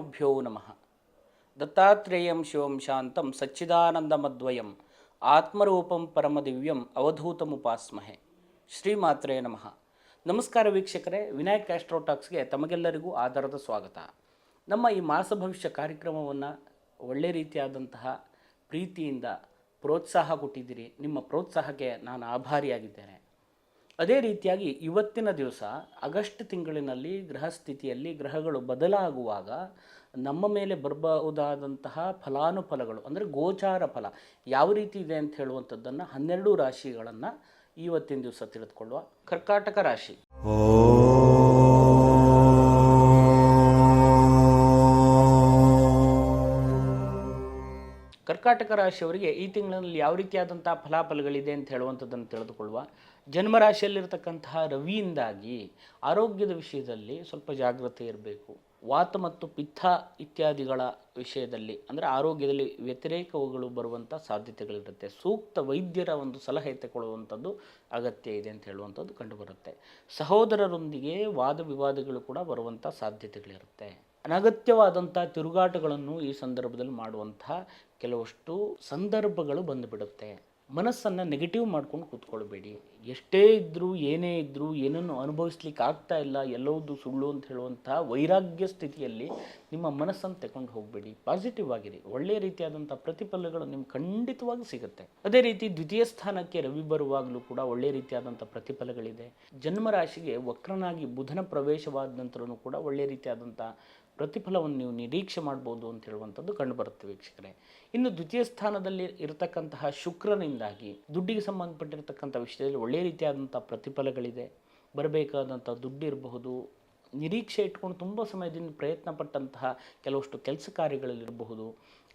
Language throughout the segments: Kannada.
ಗುರುಭ್ಯೋ ನಮಃ. ದತ್ತಾತ್ರೇಯಂ ಶಿವಂ ಶಾಂತಂ ಸಚ್ಚಿದಾನಂದಮದ್ವಯಂ ಆತ್ಮರೂಪಂ ಪರಮದಿವ್ಯಂ ಅವಧೂತಮುಪಾಸ್ಮಹೆ. ಶ್ರೀಮಾತ್ರೇ ನಮಃ. ನಮಸ್ಕಾರ ವೀಕ್ಷಕರೇ, ವಿನಾಯಕ್ ಆಸ್ಟ್ರೋಟಾಕ್ಸ್ಗೆ ತಮಗೆಲ್ಲರಿಗೂ ಆಧಾರದ ಸ್ವಾಗತ. ನಮ್ಮ ಈ ಮಾಸ ಭವಿಷ್ಯ ಕಾರ್ಯಕ್ರಮವನ್ನು ಒಳ್ಳೆ ರೀತಿಯಾದಂತಹ ಪ್ರೀತಿಯಿಂದ ಪ್ರೋತ್ಸಾಹ ಕೊಟ್ಟಿದ್ದೀರಿ. ನಿಮ್ಮ ಪ್ರೋತ್ಸಾಹಕ್ಕೆ ನಾನು ಆಭಾರಿಯಾಗಿದ್ದೇನೆ. ಅದೇ ರೀತಿಯಾಗಿ ಇವತ್ತಿನ ದಿವಸ ಆಗಸ್ಟ್ ತಿಂಗಳಿನಲ್ಲಿ ಗ್ರಹಸ್ಥಿತಿಯಲ್ಲಿ ಗ್ರಹಗಳು ಬದಲಾಗುವಾಗ ನಮ್ಮ ಮೇಲೆ ಬರಬಹುದಾದಂತಹ ಫಲಾನುಫಲಗಳು ಅಂದರೆ ಗೋಚಾರ ಫಲ ಯಾವ ರೀತಿ ಇದೆ ಅಂತ ಹೇಳುವಂಥದ್ದನ್ನು 12 ರಾಶಿಗಳನ್ನು ಇವತ್ತಿನ ದಿವಸ ತಿಳಿದುಕೊಳ್ಳುವ. ಕರ್ಕಾಟಕ ರಾಶಿ. ಕರ್ಕಾಟಕ ರಾಶಿಯವರಿಗೆ ಈ ತಿಂಗಳಿನಲ್ಲಿ ಯಾವ ರೀತಿಯಾದಂಥ ಫಲಾಫಲಗಳಿದೆ ಅಂತ ಹೇಳುವಂಥದ್ದನ್ನು ತಿಳಿದುಕೊಳ್ಳುವ. ಜನ್ಮರಾಶಿಯಲ್ಲಿರ್ತಕ್ಕಂತಹ ರವಿಯಿಂದಾಗಿ ಆರೋಗ್ಯದ ವಿಷಯದಲ್ಲಿ ಸ್ವಲ್ಪ ಜಾಗ್ರತೆ ಇರಬೇಕು. ವಾತ ಮತ್ತು ಪಿತ್ತ ಇತ್ಯಾದಿಗಳ ವಿಷಯದಲ್ಲಿ ಅಂದರೆ ಆರೋಗ್ಯದಲ್ಲಿ ವ್ಯತಿರೇಕಗಳು ಬರುವಂಥ ಸಾಧ್ಯತೆಗಳಿರುತ್ತೆ. ಸೂಕ್ತ ವೈದ್ಯರ ಒಂದು ಸಲಹೆ ತಗೊಳ್ಳುವಂಥದ್ದು ಅಗತ್ಯ ಇದೆ ಅಂತ ಹೇಳುವಂಥದ್ದು ಕಂಡುಬರುತ್ತೆ. ಸಹೋದರರೊಂದಿಗೆ ವಾದ ವಿವಾದಗಳು ಕೂಡ ಬರುವಂಥ ಸಾಧ್ಯತೆಗಳಿರುತ್ತೆ. ಅನಗತ್ಯವಾದಂಥ ತಿರುಗಾಟಗಳನ್ನು ಈ ಸಂದರ್ಭದಲ್ಲಿ ಮಾಡುವಂತಹ ಕೆಲವಷ್ಟು ಸಂದರ್ಭಗಳು ಬಂದುಬಿಡುತ್ತೆ. ಮನಸ್ಸನ್ನು ನೆಗೆಟಿವ್ ಮಾಡ್ಕೊಂಡು ಕೂತ್ಕೊಳ್ಬೇಡಿ. ಎಷ್ಟೇ ಇದ್ದರೂ ಏನೇ ಇದ್ದರೂ ಏನನ್ನು ಅನುಭವಿಸ್ಲಿಕ್ಕೆ ಆಗ್ತಾ ಇಲ್ಲ, ಎಲ್ಲವೂ ಸುಳ್ಳು ಅಂತ ಹೇಳುವಂಥ ವೈರಾಗ್ಯ ಸ್ಥಿತಿಯಲ್ಲಿ ನಿಮ್ಮ ಮನಸ್ಸನ್ನು ತಗೊಂಡು ಹೋಗಬೇಡಿ. ಪಾಸಿಟಿವ್ ಆಗಿರಿ. ಒಳ್ಳೆಯ ರೀತಿಯಾದಂಥ ಪ್ರತಿಫಲಗಳು ನಿಮ್ಗೆ ಖಂಡಿತವಾಗಿ ಸಿಗುತ್ತೆ. ಅದೇ ರೀತಿ ದ್ವಿತೀಯ ಸ್ಥಾನಕ್ಕೆ ರವಿ ಬರುವಾಗಲೂ ಕೂಡ ಒಳ್ಳೆಯ ರೀತಿಯಾದಂಥ ಪ್ರತಿಫಲಗಳಿದೆ. ಜನ್ಮರಾಶಿಗೆ ವಕ್ರನಾಗಿ ಬುಧನ ಪ್ರವೇಶವಾದ ನಂತರನೂ ಕೂಡ ಒಳ್ಳೆಯ ರೀತಿಯಾದಂಥ ಪ್ರತಿಫಲವನ್ನು ನೀವು ನಿರೀಕ್ಷೆ ಮಾಡ್ಬೋದು ಅಂತ ಹೇಳುವಂಥದ್ದು ಕಂಡುಬರುತ್ತೆ ವೀಕ್ಷಕರೇ. ಇನ್ನು ದ್ವಿತೀಯ ಸ್ಥಾನದಲ್ಲಿ ಇರತಕ್ಕಂತಹ ಶುಕ್ರನಿಂದಾಗಿ ದುಡ್ಡಿಗೆ ಸಂಬಂಧಪಟ್ಟಿರ್ತಕ್ಕಂಥ ವಿಷಯದಲ್ಲಿ ಒಳ್ಳೆಯ ರೀತಿಯಾದಂಥ ಪ್ರತಿಫಲಗಳಿದೆ. ಬರಬೇಕಾದಂಥ ದುಡ್ಡು ಇರಬಹುದು, ನಿರೀಕ್ಷೆ ಇಟ್ಕೊಂಡು ತುಂಬ ಸಮಯದಿಂದ ಪ್ರಯತ್ನ ಪಟ್ಟಂತಹ ಕೆಲವಷ್ಟು ಕೆಲಸ ಕಾರ್ಯಗಳಲ್ಲಿರಬಹುದು,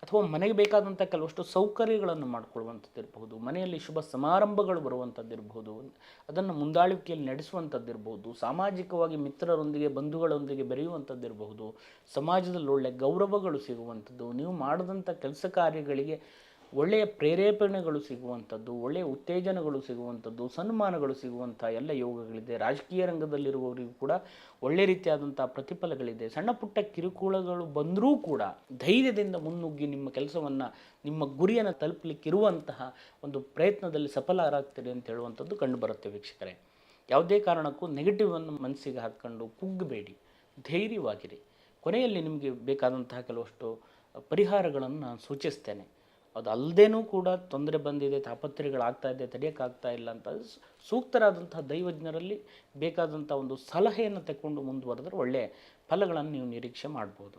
ಅಥವಾ ಮನೆಗೆ ಬೇಕಾದಂಥ ಕೆಲವಷ್ಟು ಸೌಕರ್ಯಗಳನ್ನು ಮಾಡಿಕೊಳ್ಳುವಂಥದ್ದು ಇರಬಹುದು, ಮನೆಯಲ್ಲಿ ಶುಭ ಸಮಾರಂಭಗಳು ಬರುವಂಥದ್ದು ಇರಬಹುದು, ಅದನ್ನು ಮುಂದಾಳುವಿಕೆಯಲ್ಲಿ ನಡೆಸುವಂಥದ್ದಿರಬಹುದು, ಸಾಮಾಜಿಕವಾಗಿ ಮಿತ್ರರೊಂದಿಗೆ ಬಂಧುಗಳೊಂದಿಗೆ ಬೆರೆಯುವಂಥದ್ದು ಇರಬಹುದು, ಸಮಾಜದಲ್ಲಿ ಒಳ್ಳೆಯ ಗೌರವಗಳು ಸಿಗುವಂಥದ್ದು, ನೀವು ಮಾಡಿದಂಥ ಕೆಲಸ ಕಾರ್ಯಗಳಿಗೆ ಒಳ್ಳೆಯ ಪ್ರೇರೇಪಣೆಗಳು ಸಿಗುವಂಥದ್ದು, ಒಳ್ಳೆಯ ಉತ್ತೇಜನಗಳು ಸಿಗುವಂಥದ್ದು, ಸನ್ಮಾನಗಳು ಸಿಗುವಂಥ ಎಲ್ಲ ಯೋಗಗಳಿದೆ. ರಾಜಕೀಯ ರಂಗದಲ್ಲಿರುವವರಿಗೂ ಕೂಡ ಒಳ್ಳೆಯ ರೀತಿಯಾದಂಥ ಪ್ರತಿಫಲಗಳಿದೆ. ಸಣ್ಣ ಪುಟ್ಟ ಕಿರುಕುಳಗಳು ಬಂದರೂ ಕೂಡ ಧೈರ್ಯದಿಂದ ಮುನ್ನುಗ್ಗಿ ನಿಮ್ಮ ಕೆಲಸವನ್ನು, ನಿಮ್ಮ ಗುರಿಯನ್ನು ತಲುಪಲಿಕ್ಕಿರುವಂತಹ ಒಂದು ಪ್ರಯತ್ನದಲ್ಲಿ ಸಫಲರಾಗ್ತೀರಿ ಅಂತ ಹೇಳುವಂಥದ್ದು ಕಂಡುಬರುತ್ತೆ ವೀಕ್ಷಕರೇ. ಯಾವುದೇ ಕಾರಣಕ್ಕೂ ನೆಗೆಟಿವನ್ನು ಮನಸ್ಸಿಗೆ ಹಾಕ್ಕೊಂಡು ಕುಗ್ಗಬೇಡಿ, ಧೈರ್ಯವಾಗಿರಿ. ಕೊನೆಯಲ್ಲಿ ನಿಮಗೆ ಬೇಕಾದಂತಹ ಕೆಲವಷ್ಟು ಪರಿಹಾರಗಳನ್ನು ನಾನು ಸೂಚಿಸ್ತೇನೆ. ಅದು ಅಲ್ಲದೇನೂ ಕೂಡ ತೊಂದರೆ ಬಂದಿದೆ, ತಾಪತ್ರಯಗಳಾಗ್ತಾ ಇದೆ, ತಡೆಯೋಕ್ಕಾಗ್ತಾ ಇಲ್ಲ ಅಂತ ಸೂಕ್ತರಾದಂತಹ ದೈವಜ್ಞರಲ್ಲಿ ಬೇಕಾದಂಥ ಒಂದು ಸಲಹೆಯನ್ನು ತಗೊಂಡು ಮುಂದುವರೆದ್ರೆ ಒಳ್ಳೆಯ ಫಲಗಳನ್ನು ನೀವು ನಿರೀಕ್ಷೆ ಮಾಡ್ಬೋದು.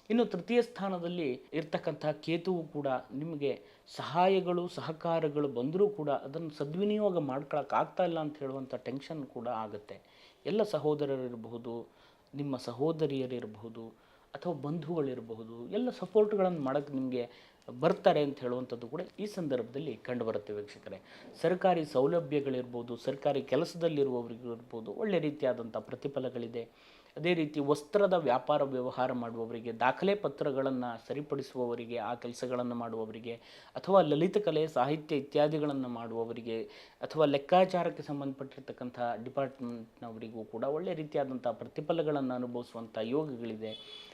ಇನ್ನು ತೃತೀಯ ಸ್ಥಾನದಲ್ಲಿ ಇರ್ತಕ್ಕಂಥ ಕೇತುವು ಕೂಡ ನಿಮಗೆ ಸಹಾಯಗಳು ಸಹಕಾರಗಳು ಬಂದರೂ ಕೂಡ ಅದನ್ನು ಸದ್ವಿನಿಯೋಗ ಮಾಡ್ಕೊಳಕ್ಕಾಗ್ತಾ ಇಲ್ಲ ಅಂತ ಹೇಳುವಂಥ ಟೆನ್ಷನ್ ಕೂಡ ಆಗುತ್ತೆ. ಎಲ್ಲ ಸಹೋದರರಿರಬಹುದು, ನಿಮ್ಮ ಸಹೋದರಿಯರಿರಬಹುದು, ಅಥವಾ ಬಂಧುಗಳಿರಬಹುದು, ಎಲ್ಲ ಸಪೋರ್ಟ್ಗಳನ್ನು ಮಾಡೋಕ್ಕೆ ನಿಮಗೆ ಬರ್ತಾರೆ ಅಂತ ಹೇಳುವಂಥದ್ದು ಕೂಡ ಈ ಸಂದರ್ಭದಲ್ಲಿ ಕಂಡುಬರುತ್ತೆ ವೀಕ್ಷಕರೇ. ಸರ್ಕಾರಿ ಸೌಲಭ್ಯಗಳಿರ್ಬೋದು, ಸರ್ಕಾರಿ ಕೆಲಸದಲ್ಲಿರುವವರಿಗೂ ಇರ್ಬೋದು ಒಳ್ಳೆಯ ರೀತಿಯಾದಂಥ ಪ್ರತಿಫಲಗಳಿದೆ. ಅದೇ ರೀತಿ ವಸ್ತ್ರದ ವ್ಯಾಪಾರ ವ್ಯವಹಾರ ಮಾಡುವವರಿಗೆ, ದಾಖಲೆ ಪತ್ರಗಳನ್ನು ಸರಿಪಡಿಸುವವರಿಗೆ, ಆ ಕೆಲಸಗಳನ್ನು ಮಾಡುವವರಿಗೆ, ಅಥವಾ ಲಲಿತ ಕಲೆ ಸಾಹಿತ್ಯ ಇತ್ಯಾದಿಗಳನ್ನು ಮಾಡುವವರಿಗೆ, ಅಥವಾ ಲೆಕ್ಕಾಚಾರಕ್ಕೆ ಸಂಬಂಧಪಟ್ಟಿರ್ತಕ್ಕಂಥ ಡಿಪಾರ್ಟ್ಮೆಂಟ್ನವರಿಗೂ ಕೂಡ ಒಳ್ಳೆಯ ರೀತಿಯಾದಂಥ ಪ್ರತಿಫಲಗಳನ್ನು ಅನುಭವಿಸುವಂಥ ಯೋಗಗಳಿದೆ.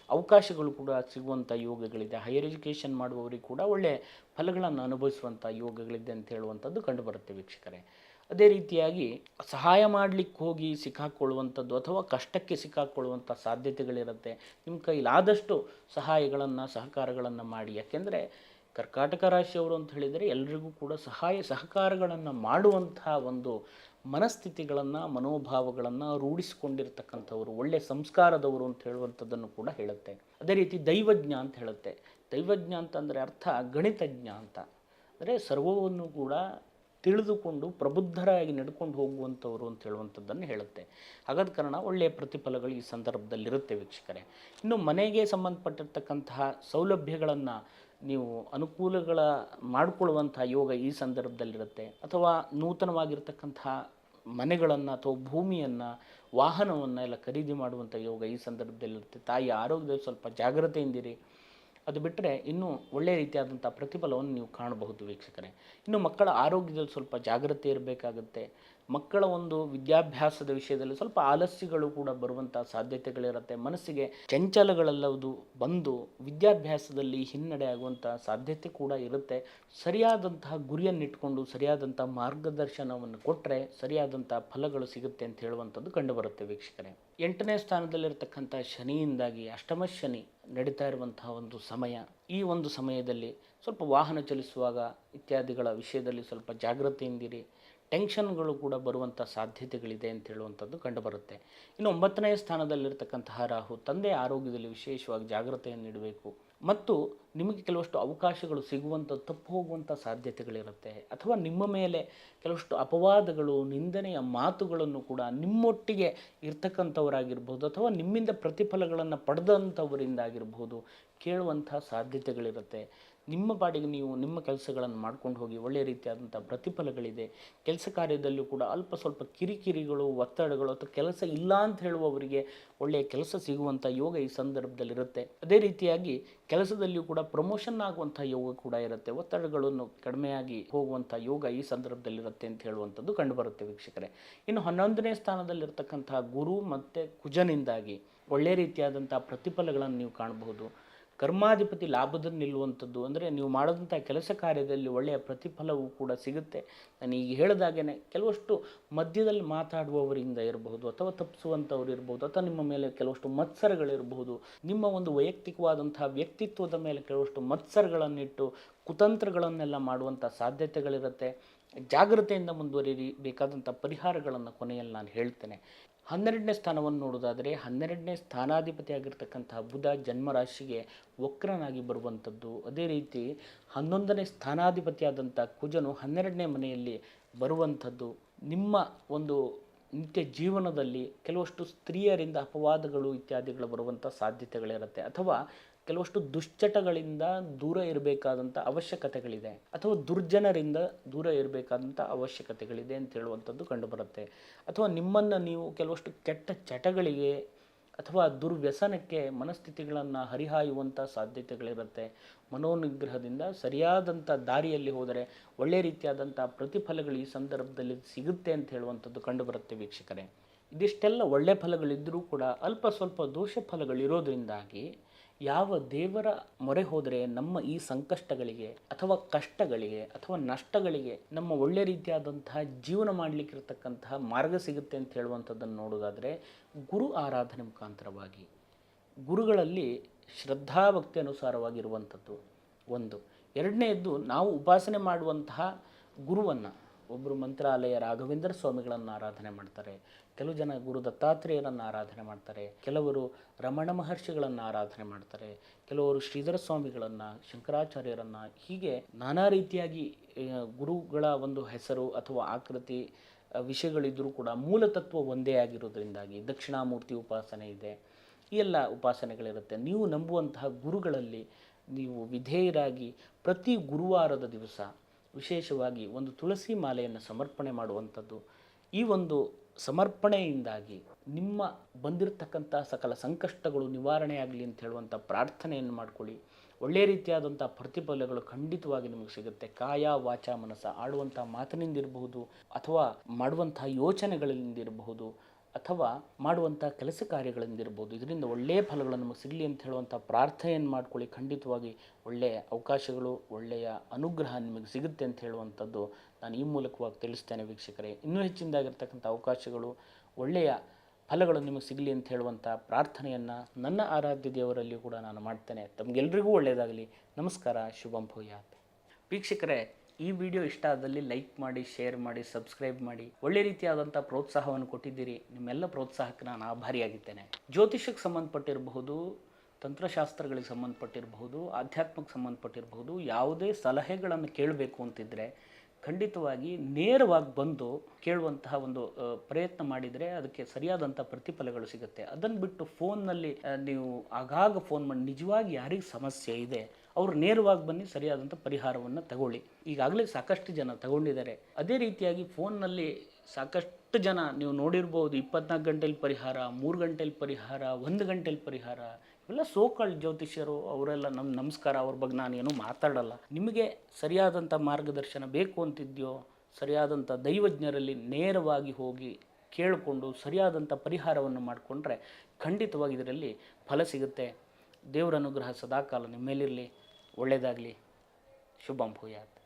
ಅವಕಾಶಗಳು ಕೂಡ ಸಿಗುವಂಥ ಯೋಗಗಳಿದೆ. ಹೈಯರ್ ಎಜುಕೇಷನ್ ಮಾಡುವವರಿಗೆ ಕೂಡ ಒಳ್ಳೆಯ ಫಲಗಳನ್ನು ಅನುಭವಿಸುವಂಥ ಯೋಗಗಳಿದೆ ಅಂತ ಹೇಳುವಂಥದ್ದು ಕಂಡುಬರುತ್ತೆ ವೀಕ್ಷಕರೇ. ಅದೇ ರೀತಿಯಾಗಿ ಸಹಾಯ ಮಾಡಲಿಕ್ಕೆ ಹೋಗಿ ಸಿಕ್ಕಾಕ್ಕೊಳ್ಳುವಂಥದ್ದು ಅಥವಾ ಕಷ್ಟಕ್ಕೆ ಸಿಕ್ಕಾಕ್ಕೊಳ್ಳುವಂಥ ಸಾಧ್ಯತೆಗಳಿರುತ್ತೆ. ನಿಮ್ಮ ಕೈಲಾದಷ್ಟು ಸಹಾಯಗಳನ್ನು ಸಹಕಾರಗಳನ್ನು ಮಾಡಿ. ಯಾಕೆಂದರೆ ಕರ್ಕಾಟಕ ರಾಶಿಯವರು ಅಂತ ಹೇಳಿದರೆ ಎಲ್ರಿಗೂ ಕೂಡ ಸಹಾಯ ಸಹಕಾರಗಳನ್ನು ಮಾಡುವಂತಹ ಒಂದು ಮನಸ್ಥಿತಿಗಳನ್ನು ಮನೋಭಾವಗಳನ್ನು ರೂಢಿಸಿಕೊಂಡಿರ್ತಕ್ಕಂಥವರು, ಒಳ್ಳೆಯ ಸಂಸ್ಕಾರದವರು ಅಂತ ಹೇಳುವಂಥದ್ದನ್ನು ಕೂಡ ಹೇಳುತ್ತೆ. ಅದೇ ರೀತಿ ದೈವಜ್ಞ ಅಂತ ಹೇಳುತ್ತೆ. ದೈವಜ್ಞ ಅಂತಂದರೆ ಅರ್ಥ ಗಣಿತಜ್ಞ ಅಂತ, ಅಂದರೆ ಸರ್ವವನ್ನು ಕೂಡ ತಿಳಿದುಕೊಂಡು ಪ್ರಬುದ್ಧರಾಗಿ ನಡ್ಕೊಂಡು ಹೋಗುವಂಥವ್ರು ಅಂತ ಹೇಳುವಂಥದ್ದನ್ನು ಹೇಳುತ್ತೆ. ಹಾಗಾದ ಕಾರಣ ಒಳ್ಳೆಯ ಪ್ರತಿಫಲಗಳು ಈ ಸಂದರ್ಭದಲ್ಲಿರುತ್ತೆ ವೀಕ್ಷಕರೇ. ಇನ್ನು ಮನೆಗೆ ಸಂಬಂಧಪಟ್ಟಿರ್ತಕ್ಕಂತಹ ಸೌಲಭ್ಯಗಳನ್ನು ನೀವು ಅನುಕೂಲಗಳ ಮಾಡಿಕೊಳ್ಳುವಂಥ ಯೋಗ ಈ ಸಂದರ್ಭದಲ್ಲಿರುತ್ತೆ. ಅಥವಾ ನೂತನವಾಗಿರ್ತಕ್ಕಂತಹ ಮನೆಗಳನ್ನು ಅಥವಾ ಭೂಮಿಯನ್ನು, ವಾಹನವನ್ನು ಎಲ್ಲ ಖರೀದಿ ಮಾಡುವಂಥ ಯೋಗ ಈ ಸಂದರ್ಭದಲ್ಲಿರುತ್ತೆ. ತಾಯಿಯ ಆರೋಗ್ಯದಲ್ಲಿ ಸ್ವಲ್ಪ ಜಾಗ್ರತೆಯಿಂದಿರಿ. ಅದು ಬಿಟ್ಟರೆ ಇನ್ನೂ ಒಳ್ಳೆಯ ರೀತಿಯಾದಂಥ ಪ್ರತಿಫಲವನ್ನು ನೀವು ಕಾಣಬಹುದು ವೀಕ್ಷಕರೇ. ಇನ್ನು ಮಕ್ಕಳ ಆರೋಗ್ಯದಲ್ಲಿ ಸ್ವಲ್ಪ ಜಾಗ್ರತೆ ಇರಬೇಕಾಗುತ್ತೆ. ಮಕ್ಕಳ ಒಂದು ವಿದ್ಯಾಭ್ಯಾಸದ ವಿಷಯದಲ್ಲಿ ಸ್ವಲ್ಪ ಆಲಸ್ಯಗಳು ಕೂಡ ಬರುವಂಥ ಸಾಧ್ಯತೆಗಳಿರುತ್ತೆ. ಮನಸ್ಸಿಗೆ ಚಂಚಲಗಳೆಲ್ಲವುದು ಬಂದು ವಿದ್ಯಾಭ್ಯಾಸದಲ್ಲಿ ಹಿನ್ನಡೆ ಆಗುವಂಥ ಸಾಧ್ಯತೆ ಕೂಡ ಇರುತ್ತೆ. ಸರಿಯಾದಂತಹ ಗುರಿಯನ್ನಿಟ್ಕೊಂಡು ಸರಿಯಾದಂಥ ಮಾರ್ಗದರ್ಶನವನ್ನು ಕೊಟ್ಟರೆ ಸರಿಯಾದಂಥ ಫಲಗಳು ಸಿಗುತ್ತೆ ಅಂತ ಹೇಳುವಂಥದ್ದು ಕಂಡುಬರುತ್ತೆ ವೀಕ್ಷಕರೇ. 8ನೇ ಸ್ಥಾನದಲ್ಲಿರ್ತಕ್ಕಂಥ ಶನಿಯಿಂದಾಗಿ ಅಷ್ಟಮ ಶನಿ ನಡೀತಾ ಇರುವಂತಹ ಒಂದು ಸಮಯ. ಈ ಒಂದು ಸಮಯದಲ್ಲಿ ಸ್ವಲ್ಪ ವಾಹನ ಚಲಿಸುವಾಗ ಇತ್ಯಾದಿಗಳ ವಿಷಯದಲ್ಲಿ ಸ್ವಲ್ಪ ಜಾಗ್ರತೆಯಿಂದಿರಿ. ಟೆನ್ಷನ್ಗಳು ಕೂಡ ಬರುವಂಥ ಸಾಧ್ಯತೆಗಳಿದೆ ಅಂತ ಹೇಳುವಂಥದ್ದು ಕಂಡುಬರುತ್ತೆ. ಇನ್ನು 9ನೇ ಸ್ಥಾನದಲ್ಲಿರ್ತಕ್ಕಂತಹ ರಾಹು ತಂದೆಯ ಆರೋಗ್ಯದಲ್ಲಿ ವಿಶೇಷವಾಗಿ ಜಾಗ್ರತೆಯನ್ನು ನೀಡಬೇಕು. ಮತ್ತು ನಿಮಗೆ ಕೆಲವಷ್ಟು ಅವಕಾಶಗಳು ಸಿಗುವಂಥ ತಪ್ಪು ಹೋಗುವಂಥ ಸಾಧ್ಯತೆಗಳಿರುತ್ತೆ. ಅಥವಾ ನಿಮ್ಮ ಮೇಲೆ ಕೆಲವಷ್ಟು ಅಪವಾದಗಳು, ನಿಂದನೆಯ ಮಾತುಗಳನ್ನು ಕೂಡ ನಿಮ್ಮೊಟ್ಟಿಗೆ ಇರ್ತಕ್ಕಂಥವರಾಗಿರ್ಬೋದು ಅಥವಾ ನಿಮ್ಮಿಂದ ಪ್ರತಿಫಲಗಳನ್ನು ಪಡೆದಂಥವರಿಂದಾಗಿರ್ಬೋದು ಕೇಳುವಂಥ ಸಾಧ್ಯತೆಗಳಿರುತ್ತೆ. ನಿಮ್ಮ ಪಾಡಿಗೆ ನೀವು ನಿಮ್ಮ ಕೆಲಸಗಳನ್ನು ಮಾಡ್ಕೊಂಡು ಹೋಗಿ ಒಳ್ಳೆಯ ರೀತಿಯಾದಂಥ ಪ್ರತಿಫಲಗಳಿದೆ. ಕೆಲಸ ಕಾರ್ಯದಲ್ಲೂ ಕೂಡ ಅಲ್ಪ ಸ್ವಲ್ಪ ಕಿರಿಕಿರಿಗಳು, ಒತ್ತಡಗಳು ಅಥವಾ ಕೆಲಸ ಇಲ್ಲ ಅಂತ ಹೇಳುವವರಿಗೆ ಒಳ್ಳೆಯ ಕೆಲಸ ಸಿಗುವಂಥ ಯೋಗ ಈ ಸಂದರ್ಭದಲ್ಲಿರುತ್ತೆ. ಅದೇ ರೀತಿಯಾಗಿ ಕೆಲಸದಲ್ಲಿಯೂ ಕೂಡ ಪ್ರಮೋಷನ್ ಆಗುವಂಥ ಯೋಗ ಕೂಡ ಇರುತ್ತೆ. ಒತ್ತಡಗಳನ್ನು ಕಡಿಮೆಯಾಗಿ ಹೋಗುವಂಥ ಯೋಗ ಈ ಸಂದರ್ಭದಲ್ಲಿರುತ್ತೆ ಅಂತ ಹೇಳುವಂಥದ್ದು ಕಂಡುಬರುತ್ತೆ ವೀಕ್ಷಕರೇ. ಇನ್ನು 11ನೇ ಸ್ಥಾನದಲ್ಲಿರ್ತಕ್ಕಂಥ ಗುರು ಮತ್ತು ಕುಜನಿಂದಾಗಿ ಒಳ್ಳೆಯ ರೀತಿಯಾದಂಥ ಪ್ರತಿಫಲಗಳನ್ನು ನೀವು ಕಾಣಬಹುದು. ಕರ್ಮಾಧಿಪತಿ ಲಾಭದಲ್ಲಿ ನಿಲ್ಲುವಂಥದ್ದು ಅಂದರೆ ನೀವು ಮಾಡೋದಂಥ ಕೆಲಸ ಕಾರ್ಯದಲ್ಲಿ ಒಳ್ಳೆಯ ಪ್ರತಿಫಲವೂ ಕೂಡ ಸಿಗುತ್ತೆ. ನಾನು ಈಗ ಹೇಳಿದಾಗೇ ಕೆಲವಷ್ಟು ಮಧ್ಯದಲ್ಲಿ ಮಾತಾಡುವವರಿಂದ ಇರಬಹುದು ಅಥವಾ ತಪ್ಪಿಸುವಂಥವ್ರು ಇರ್ಬೋದು ಅಥವಾ ನಿಮ್ಮ ಮೇಲೆ ಕೆಲವಷ್ಟು ಮತ್ಸರಗಳಿರಬಹುದು. ನಿಮ್ಮ ಒಂದು ವೈಯಕ್ತಿಕವಾದಂಥ ವ್ಯಕ್ತಿತ್ವದ ಮೇಲೆ ಕೆಲವಷ್ಟು ಮತ್ಸರಗಳನ್ನಿಟ್ಟು ಕುತಂತ್ರಗಳನ್ನೆಲ್ಲ ಮಾಡುವಂಥ ಸಾಧ್ಯತೆಗಳಿರುತ್ತೆ. ಜಾಗ್ರತೆಯಿಂದ ಮುಂದುವರಿರಿ. ಬೇಕಾದಂಥ ಪರಿಹಾರಗಳನ್ನು ಕೊನೆಯಲ್ಲಿ ನಾನು ಹೇಳ್ತೇನೆ. 12ನೇ ಸ್ಥಾನವನ್ನು ನೋಡೋದಾದರೆ 12ನೇ ಸ್ಥಾನಾಧಿಪತಿಯಾಗಿರ್ತಕ್ಕಂತಹ ಬುಧ ಜನ್ಮರಾಶಿಗೆ ವಕ್ರನಾಗಿ ಬರುವಂಥದ್ದು. ಅದೇ ರೀತಿ 11ನೇ ಸ್ಥಾನಾಧಿಪತಿಯಾದಂಥ ಕುಜನು 12ನೇ ಮನೆಯಲ್ಲಿ ಬರುವಂಥದ್ದು. ನಿಮ್ಮ ಒಂದು ನಿತ್ಯ ಜೀವನದಲ್ಲಿ ಕೆಲವಷ್ಟು ಸ್ತ್ರೀಯರಿಂದ ಅಪವಾದಗಳು ಇತ್ಯಾದಿಗಳು ಬರುವಂಥ ಸಾಧ್ಯತೆಗಳಿರುತ್ತೆ. ಅಥವಾ ಕೆಲವಷ್ಟು ದುಶ್ಚಟಗಳಿಂದ ದೂರ ಇರಬೇಕಾದಂಥ ಅವಶ್ಯಕತೆಗಳಿದೆ ಅಥವಾ ದುರ್ಜನರಿಂದ ದೂರ ಇರಬೇಕಾದಂಥ ಅವಶ್ಯಕತೆಗಳಿದೆ ಅಂತ ಹೇಳುವಂಥದ್ದು ಕಂಡುಬರುತ್ತೆ. ಅಥವಾ ನಿಮ್ಮನ್ನು ನೀವು ಕೆಲವಷ್ಟು ಕೆಟ್ಟ ಚಟಗಳಿಗೆ ಅಥವಾ ದುರ್ವ್ಯಸನಕ್ಕೆ ಮನಸ್ಥಿತಿಗಳನ್ನು ಹರಿಹಾಯುವಂಥ ಸಾಧ್ಯತೆಗಳಿರುತ್ತೆ. ಮನೋನಿಗ್ರಹದಿಂದ ಸರಿಯಾದಂಥ ದಾರಿಯಲ್ಲಿ ಹೋದರೆ ಒಳ್ಳೆಯ ರೀತಿಯಾದಂಥ ಪ್ರತಿಫಲಗಳು ಈ ಸಂದರ್ಭದಲ್ಲಿ ಸಿಗುತ್ತೆ ಅಂತ ಹೇಳುವಂಥದ್ದು ಕಂಡುಬರುತ್ತೆ ವೀಕ್ಷಕರೇ. ಇದಿಷ್ಟೆಲ್ಲ ಒಳ್ಳೆಯ ಫಲಗಳಿದ್ದರೂ ಕೂಡ ಅಲ್ಪ ಸ್ವಲ್ಪ ದೋಷ ಫಲಗಳಿರೋದ್ರಿಂದಾಗಿ ಯಾವ ದೇವರ ಮೊರೆ ಹೋದರೆ ನಮ್ಮ ಈ ಸಂಕಷ್ಟಗಳಿಗೆ ಅಥವಾ ಕಷ್ಟಗಳಿಗೆ ಅಥವಾ ನಷ್ಟಗಳಿಗೆ ನಮ್ಮ ಒಳ್ಳೆ ರೀತಿಯಾದಂತಹ ಜೀವನ ಮಾಡಲಿಕ್ಕಿರ್ತಕ್ಕಂತಹ ಮಾರ್ಗ ಸಿಗುತ್ತೆ ಅಂತ ಹೇಳುವಂಥದ್ದನ್ನು ನೋಡೋದಾದರೆ ಗುರು ಆರಾಧನೆ ಮುಖಾಂತರವಾಗಿ ಗುರುಗಳಲ್ಲಿ ಶ್ರದ್ಧಾಭಕ್ತಿ ಅನುಸಾರವಾಗಿರುವಂಥದ್ದು ಒಂದು. ಎರಡನೆಯದ್ದು ನಾವು ಉಪಾಸನೆ ಮಾಡುವಂತಹ ಗುರುವನ್ನು ಒಬ್ಬರು ಮಂತ್ರಾಲಯ ರಾಘವೇಂದ್ರ ಸ್ವಾಮಿಗಳನ್ನು ಆರಾಧನೆ ಮಾಡ್ತಾರೆ, ಕೆಲವು ಜನ ಗುರು ದತ್ತಾತ್ರೇಯರನ್ನು ಆರಾಧನೆ ಮಾಡ್ತಾರೆ, ಕೆಲವರು ರಮಣ ಮಹರ್ಷಿಗಳನ್ನು ಆರಾಧನೆ ಮಾಡ್ತಾರೆ, ಕೆಲವರು ಶ್ರೀಧರ ಸ್ವಾಮಿಗಳನ್ನು, ಶಂಕರಾಚಾರ್ಯರನ್ನು, ಹೀಗೆ ನಾನಾ ರೀತಿಯಾಗಿ ಗುರುಗಳ ಒಂದು ಹೆಸರು ಅಥವಾ ಆಕೃತಿ ವಿಷಯಗಳಿದ್ದರೂ ಕೂಡ ಮೂಲತತ್ವ ಒಂದೇ ಆಗಿರೋದ್ರಿಂದಾಗಿ ದಕ್ಷಿಣಾಮೂರ್ತಿ ಉಪಾಸನೆ ಇದೆ. ಈ ಎಲ್ಲ ಉಪಾಸನೆಗಳಿರುತ್ತೆ. ನೀವು ನಂಬುವಂತಹ ಗುರುಗಳಲ್ಲಿ ನೀವು ವಿಧೇಯರಾಗಿ ಪ್ರತಿ ಗುರುವಾರದ ದಿವಸ ವಿಶೇಷವಾಗಿ ಒಂದು ತುಳಸಿ ಮಾಲೆಯನ್ನು ಸಮರ್ಪಣೆ ಮಾಡುವಂಥದ್ದು. ಈ ಒಂದು ಸಮರ್ಪಣೆಯಿಂದಾಗಿ ನಿಮ್ಮ ಬಂದಿರತಕ್ಕಂಥ ಸಕಲ ಸಂಕಷ್ಟಗಳು ನಿವಾರಣೆಯಾಗಲಿ ಅಂತ ಹೇಳುವಂಥ ಪ್ರಾರ್ಥನೆಯನ್ನು ಮಾಡಿಕೊಳ್ಳಿ. ಒಳ್ಳೆಯ ರೀತಿಯಾದಂಥ ಪ್ರತಿಫಲಗಳು ಖಂಡಿತವಾಗಿ ನಿಮಗೆ ಸಿಗುತ್ತೆ. ಕಾಯ ವಾಚ ಮನಸ್ಸ ಆಡುವಂಥ ಮಾತಿನಿಂದಿರಬಹುದು ಅಥವಾ ಮಾಡುವಂಥ ಯೋಚನೆಗಳಿಂದಿರಬಹುದು ಅಥವಾ ಮಾಡುವಂಥ ಕೆಲಸ ಕಾರ್ಯಗಳಿಂದಿರ್ಬೋದು. ಇದರಿಂದ ಒಳ್ಳೆಯ ಫಲಗಳು ನಮಗೆ ಸಿಗಲಿ ಅಂತ ಹೇಳುವಂಥ ಪ್ರಾರ್ಥನೆಯನ್ನು ಮಾಡ್ಕೊಳ್ಳಿ. ಖಂಡಿತವಾಗಿ ಒಳ್ಳೆಯ ಅವಕಾಶಗಳು, ಒಳ್ಳೆಯ ಅನುಗ್ರಹ ನಿಮಗೆ ಸಿಗುತ್ತೆ ಅಂತ ಹೇಳುವಂಥದ್ದು ನಾನು ಈ ಮೂಲಕವಾಗಿ ತಿಳಿಸ್ತೇನೆ ವೀಕ್ಷಕರೇ. ಇನ್ನೂ ಹೆಚ್ಚಿನದಾಗಿರ್ತಕ್ಕಂಥ ಅವಕಾಶಗಳು, ಒಳ್ಳೆಯ ಫಲಗಳು ನಿಮಗೆ ಸಿಗಲಿ ಅಂತ ಹೇಳುವಂಥ ಪ್ರಾರ್ಥನೆಯನ್ನು ನನ್ನ ಆರಾಧ್ಯ ದೇವರಲ್ಲಿ ಕೂಡ ನಾನು ಮಾಡ್ತೇನೆ. ತಮಗೆಲ್ಲರಿಗೂ ಒಳ್ಳೆಯದಾಗಲಿ. ನಮಸ್ಕಾರ. ಶುಭಂ ಭೂಯಾತ್. ವೀಕ್ಷಕರೇ, ಈ ವಿಡಿಯೋ ಇಷ್ಟ ಆದಲ್ಲಿ ಲೈಕ್ ಮಾಡಿ, ಶೇರ್ ಮಾಡಿ, ಸಬ್ಸ್ಕ್ರೈಬ್ ಮಾಡಿ. ಒಳ್ಳೆ ರೀತಿಯಾದಂಥ ಪ್ರೋತ್ಸಾಹವನ್ನು ಕೊಟ್ಟಿದ್ದೀರಿ. ನಿಮ್ಮೆಲ್ಲ ಪ್ರೋತ್ಸಾಹಕ್ಕೆ ನಾನು ಆಭಾರಿಯಾಗಿದ್ದೇನೆ. ಜ್ಯೋತಿಷಕ್ಕೆ ಸಂಬಂಧಪಟ್ಟಿರಬಹುದು, ತಂತ್ರಶಾಸ್ತ್ರಗಳಿಗೆ ಸಂಬಂಧಪಟ್ಟಿರಬಹುದು, ಆಧ್ಯಾತ್ಮಕ್ಕೆ ಸಂಬಂಧಪಟ್ಟಿರಬಹುದು, ಯಾವುದೇ ಸಲಹೆಗಳನ್ನು ಕೇಳಬೇಕು ಅಂತಿದ್ದರೆ ಖಂಡಿತವಾಗಿ ನೇರವಾಗಿ ಬಂದು ಕೇಳುವಂತಹ ಒಂದು ಪ್ರಯತ್ನ ಮಾಡಿದರೆ ಅದಕ್ಕೆ ಸರಿಯಾದಂಥ ಪ್ರತಿಫಲಗಳು ಸಿಗುತ್ತೆ. ಅದನ್ನು ಬಿಟ್ಟು ಫೋನ್ನಲ್ಲಿ ನೀವು ಆಗಾಗ ಫೋನ್ ಮಾಡಿ ನಿಜವಾಗಿ ಯಾರಿಗೆ ಸಮಸ್ಯೆ ಇದೆ ಅವರು ನೇರವಾಗಿ ಬನ್ನಿ, ಸರಿಯಾದಂಥ ಪರಿಹಾರವನ್ನು ತಗೊಳ್ಳಿ. ಈಗಾಗಲೇ ಸಾಕಷ್ಟು ಜನ ತಗೊಂಡಿದ್ದಾರೆ. ಅದೇ ರೀತಿಯಾಗಿ ಫೋನ್ನಲ್ಲಿ ಸಾಕಷ್ಟು ಜನ ನೀವು ನೋಡಿರ್ಬೋದು, 24 ಗಂಟೆಲಿ ಪರಿಹಾರ, 3 ಗಂಟೆಲಿ ಪರಿಹಾರ, 1 ಗಂಟೆಲಿ ಪರಿಹಾರ, ಇವೆಲ್ಲ ಸೋಕಾಳ್ ಜ್ಯೋತಿಷ್ಯರು. ಅವರೆಲ್ಲ ನಮಸ್ಕಾರ, ಅವ್ರ ಬಗ್ಗೆ ನಾನು ಏನೂ ಮಾತಾಡಲ್ಲ. ನಿಮಗೆ ಸರಿಯಾದಂಥ ಮಾರ್ಗದರ್ಶನ ಬೇಕು ಅಂತಿದೆಯೋ ಸರಿಯಾದಂಥ ದೈವಜ್ಞರಲ್ಲಿ ನೇರವಾಗಿ ಹೋಗಿ ಕೇಳಿಕೊಂಡು ಸರಿಯಾದಂಥ ಪರಿಹಾರವನ್ನು ಮಾಡಿಕೊಂಡ್ರೆ ಖಂಡಿತವಾಗಿ ಇದರಲ್ಲಿ ಫಲ ಸಿಗುತ್ತೆ. ದೇವರ ಅನುಗ್ರಹ ಸದಾಕಾಲ ನಿಮ್ಮ ಮೇಲಿರಲಿ. ಒಳ್ಳೆಯದಾಗಲಿ. ಶುಭಂ ಭೂಯಾತ್.